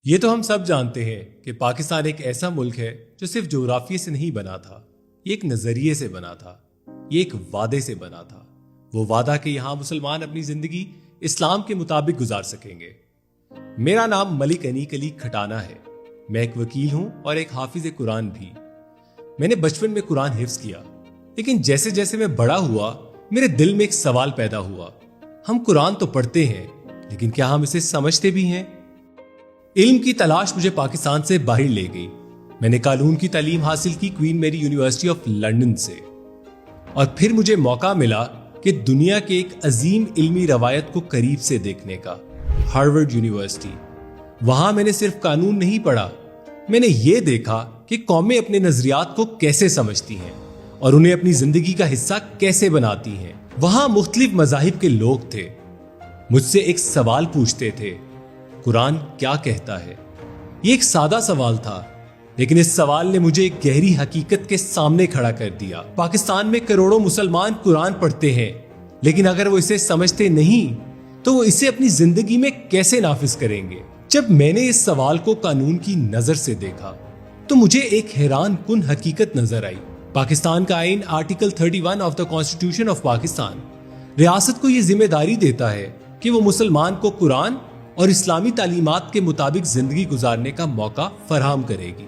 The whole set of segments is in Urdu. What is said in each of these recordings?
یہ تو ہم سب جانتے ہیں کہ پاکستان ایک ایسا ملک ہے جو صرف جغرافیے سے نہیں بنا تھا، یہ ایک نظریے سے بنا تھا، یہ ایک وعدے سے بنا تھا۔ وہ وعدہ کہ یہاں مسلمان اپنی زندگی اسلام کے مطابق گزار سکیں گے۔ میرا نام ملک انیک علی کھٹانا ہے، میں ایک وکیل ہوں اور ایک حافظ قرآن بھی۔ میں نے بچپن میں قرآن حفظ کیا، لیکن جیسے جیسے میں بڑا ہوا میرے دل میں ایک سوال پیدا ہوا۔ ہم قرآن تو پڑھتے ہیں، لیکن کیا ہم اسے سمجھتے بھی ہیں؟ علم کی تلاش مجھے پاکستان سے باہر لے گئی۔ میں نے قانون کی تعلیم حاصل کی کوئین میری یونیورسٹی آف لنڈن سے، اور پھر مجھے موقع ملا کہ دنیا کے ایک عظیم علمی روایت کو قریب سے دیکھنے کا، ہارورڈ یونیورسٹی۔ وہاں میں نے صرف قانون نہیں پڑھا، میں نے یہ دیکھا کہ قومیں اپنے نظریات کو کیسے سمجھتی ہیں اور انہیں اپنی زندگی کا حصہ کیسے بناتی ہیں۔ وہاں مختلف مذاہب کے لوگ تھے، مجھ سے ایک سوال پوچھتے تھے، قرآن کیا کہتا ہے؟ یہ ایک سادہ سوال تھا، لیکن اس سوال نے مجھے ایک گہری حقیقت کے سامنے کھڑا کر دیا۔ پاکستان میں کروڑوں مسلمان قرآن پڑھتے ہیں، لیکن اگر وہ اسے سمجھتے نہیں تو وہ اسے اپنی زندگی میں کیسے نافذ کریں گے؟ جب میں نے اس سوال کو قانون کی نظر سے دیکھا تو مجھے ایک حیران کن حقیقت نظر آئی۔ پاکستان کا آئین article 31 of the constitution of Pakistan ریاست کو یہ ذمہ داری دیتا ہے کہ وہ مسلمان کو قرآن اور اسلامی تعلیمات کے مطابق زندگی گزارنے کا موقع فراہم کرے گی۔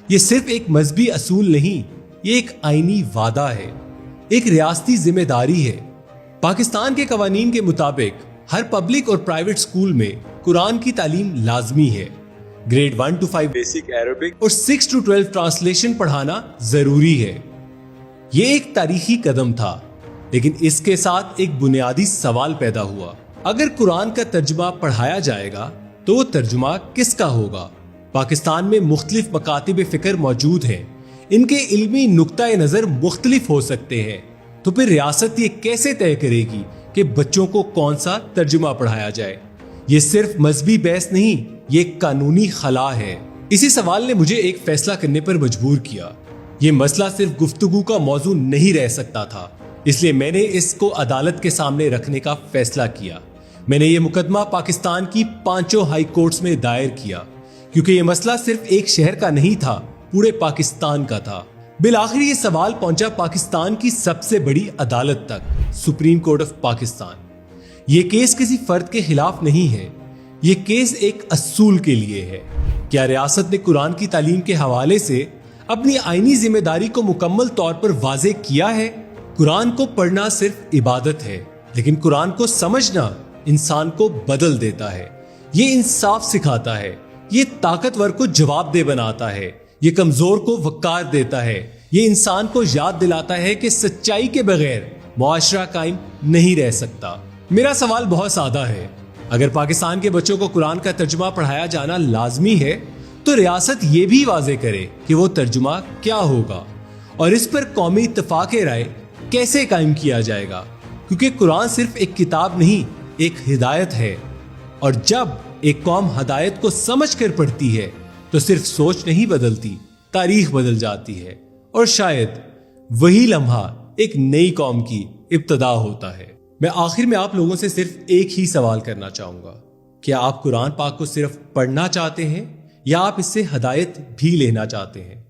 یہ صرف ایک مذہبی اصول نہیں، یہ ایک آئینی وعدہ ہے، ایک ریاستی ذمہ داری ہے۔ پاکستان کے قوانین کے مطابق ہر پبلک اور پرائیویٹ سکول میں قرآن کی تعلیم لازمی ہے۔ گریڈ 1 to 5 بیسک عربک اور 6 to 12 ٹرانسلیشن پڑھانا ضروری ہے۔ یہ ایک تاریخی قدم تھا، لیکن اس کے ساتھ ایک بنیادی سوال پیدا ہوا۔ اگر قرآن کا ترجمہ پڑھایا جائے گا تو وہ ترجمہ کس کا ہوگا؟ پاکستان میں مختلف مکاتب فکر موجود ہیں، ان کے علمی نقطۂ نظر مختلف ہو سکتے ہیں، تو پھر ریاست یہ کیسے طے کرے گی کہ بچوں کو کون سا ترجمہ پڑھایا جائے؟ یہ صرف مذہبی بحث نہیں، یہ ایک قانونی خلا ہے۔ اسی سوال نے مجھے ایک فیصلہ کرنے پر مجبور کیا۔ یہ مسئلہ صرف گفتگو کا موضوع نہیں رہ سکتا تھا، اس لیے میں نے اس کو عدالت کے سامنے رکھنے کا فیصلہ کیا۔ میں نے یہ مقدمہ پاکستان کی 5 ہائی کورٹس میں دائر کیا، کیونکہ یہ مسئلہ صرف ایک شہر کا نہیں تھا، پورے پاکستان کا تھا۔ بالآخر یہ سوال پہنچا پاکستان کی سب سے بڑی عدالت تک، سپریم کورٹ آف پاکستان۔ یہ کیس کسی فرد کے خلاف نہیں ہے، یہ کیس ایک اصول کے لیے ہے۔ کیا ریاست نے قرآن کی تعلیم کے حوالے سے اپنی آئینی ذمہ داری کو مکمل طور پر واضح کیا ہے؟ قرآن کو پڑھنا صرف عبادت ہے، لیکن قرآن کو سمجھنا انسان کو بدل دیتا ہے۔ یہ انصاف سکھاتا ہے، یہ طاقتور کو جواب دہ بناتا ہے، یہ کمزور کو وقار دیتا ہے، یہ انسان کو یاد دلاتا ہے کہ سچائی کے بغیر معاشرہ قائم نہیں رہ سکتا۔ میرا سوال بہت سادہ ہے، اگر پاکستان کے بچوں کو قرآن کا ترجمہ پڑھایا جانا لازمی ہے تو ریاست یہ بھی واضح کرے کہ وہ ترجمہ کیا ہوگا، اور اس پر قومی اتفاق رائے کیسے قائم کیا جائے گا، کیونکہ قرآن صرف ایک کتاب نہیں، ایک ہدایت ہے، اور جب ایک قوم ہدایت کو سمجھ کر پڑھتی ہے تو صرف سوچ نہیں بدلتی، تاریخ بدل جاتی ہے، اور شاید وہی لمحہ ایک نئی قوم کی ابتدا ہوتا ہے۔ میں آخر میں آپ لوگوں سے صرف ایک ہی سوال کرنا چاہوں گا، کیا آپ قرآن پاک کو صرف پڑھنا چاہتے ہیں یا آپ اس سے ہدایت بھی لینا چاہتے ہیں؟